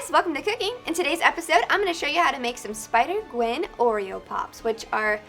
guys, welcome to Cooking. In today's episode, I'm going to show you how to make some Spider-Gwen Oreo Pops, which are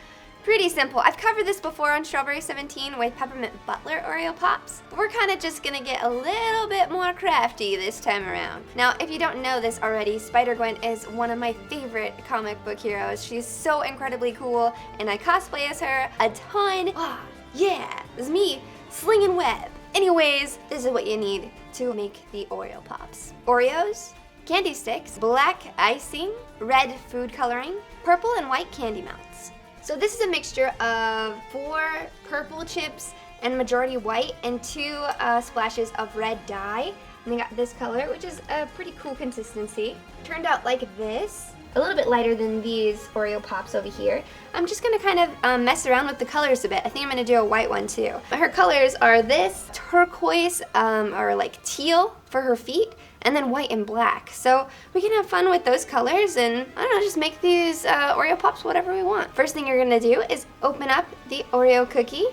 pretty simple. I've covered this before on Strawburry17 with Peppermint Butler Oreo Pops, but we're kind of just going to get a little bit more crafty this time around. Now, if you don't know this already, Spider-Gwen is one of my favorite comic book heroes. She's so incredibly cool, and I cosplay as her a ton. Ah, yeah, this is me slinging web. Anyways, this is what you need to make the Oreo Pops. Oreos, candy sticks, black icing, red food coloring, purple and white candy melts. So this is a mixture of 4 purple chips and majority white and 2 splashes of red dye. And they got this color, which is a pretty cool consistency. Turned out like this. A little bit lighter than these Oreo Pops over here. I'm just gonna kind of mess around with the colors a bit. I think I'm gonna do a white one too. Her colors are this turquoise or like teal for her feet, and then white and black. So we can have fun with those colors and, I don't know, just make these Oreo Pops whatever we want. First thing you're gonna do is open up the Oreo cookie.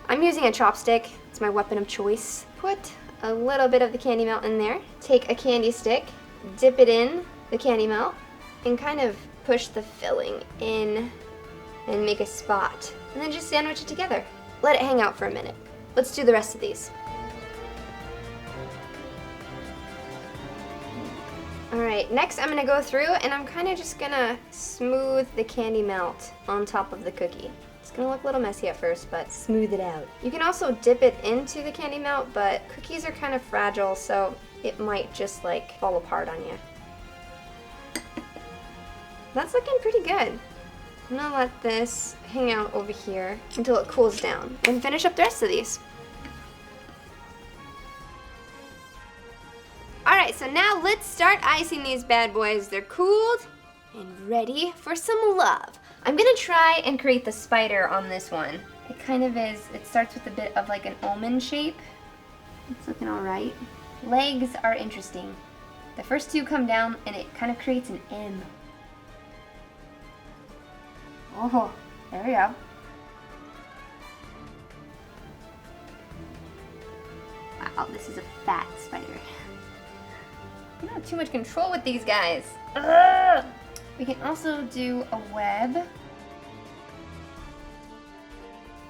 I'm using a chopstick, it's my weapon of choice. Put a little bit of the candy melt in there. Take a candy stick, dip it in the candy melt, and kind of push the filling in and make a spot. And then just sandwich it together. Let it hang out for a minute. Let's do the rest of these. Alright, next I'm gonna go through and I'm kind of just gonna smooth the candy melt on top of the cookie. It's gonna look a little messy at first, but smooth it out. You can also dip it into the candy melt, but cookies are kind of fragile, so it might just like fall apart on you. That's looking pretty good. I'm gonna let this hang out over here until it cools down and finish up the rest of these. Alright, so now let's start icing these bad boys. They're cooled and ready for some love. I'm gonna try and create the spider on this one. It kind of is, it starts with a bit of like an almond shape. It's looking alright. Legs are interesting. The first 2 come down and it kind of creates an M. Oh, there we go. Wow, this is a fat spider. I don't have too much control with these guys. Ugh! We can also do a web.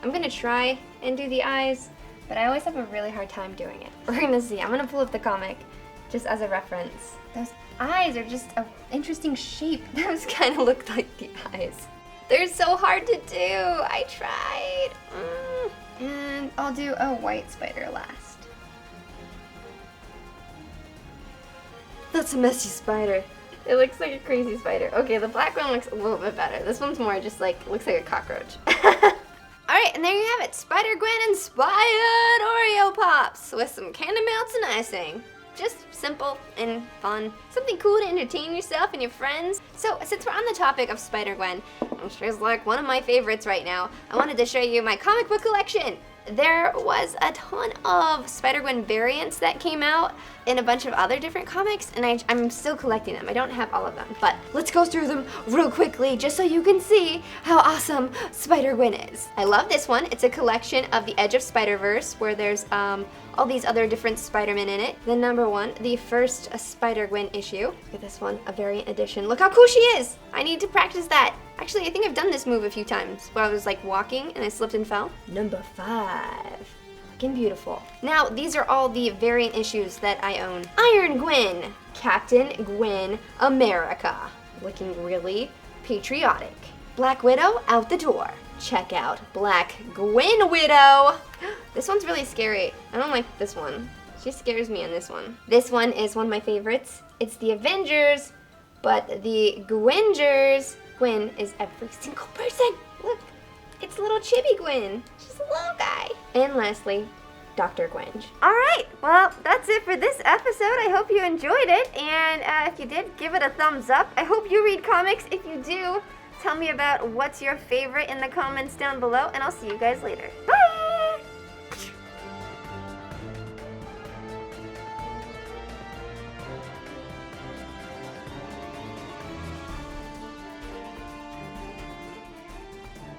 I'm gonna try and do the eyes, but I always have a really hard time doing it. We're gonna see. I'm gonna pull up the comic just as a reference. Those eyes are just an interesting shape. Those kind of look like the eyes. They're so hard to do. I tried. And I'll do a white spider last. That's a messy spider. It looks like a crazy spider. Okay, the black one looks a little bit better. This one's more just like, looks like a cockroach. Alright, and there you have it. Spider-Gwen inspired Oreo Pops with some candy melts and icing. Just simple and fun. Something cool to entertain yourself and your friends. So, since we're on the topic of Spider-Gwen, which is like one of my favorites right now, I wanted to show you my comic book collection. There was a ton of Spider-Gwen variants that came out in a bunch of other different comics, and I'm still collecting them. I don't have all of them, but let's go through them real quickly just so you can see how awesome Spider-Gwen is. I love this one. It's a collection of the Edge of Spider-Verse where there's all these other different Spider-Men in it. The number 1, the first Spider-Gwen issue. Look at this one, a variant edition. Look how cool she is! I need to practice that. Actually, I think I've done this move a few times where I was like walking and I slipped and fell. Number 5. Looking beautiful. Now, these are all the variant issues that I own. Iron Gwen, Captain Gwen America. Looking really patriotic. Black Widow, out the door. Check out Black Gwen Widow. This one's really scary. I don't like this one. She scares me in this one. This one is one of my favorites. It's the Avengers, but the Gwengers. Gwen is every single person. Look, it's little chibi Gwen. She's a little guy. And lastly, Dr. Gwenge. Alright, well, that's it for this episode. I hope you enjoyed it. And if you did, give it a thumbs up. I hope you read comics. If you do, tell me about what's your favorite in the comments down below. And I'll see you guys later. Bye!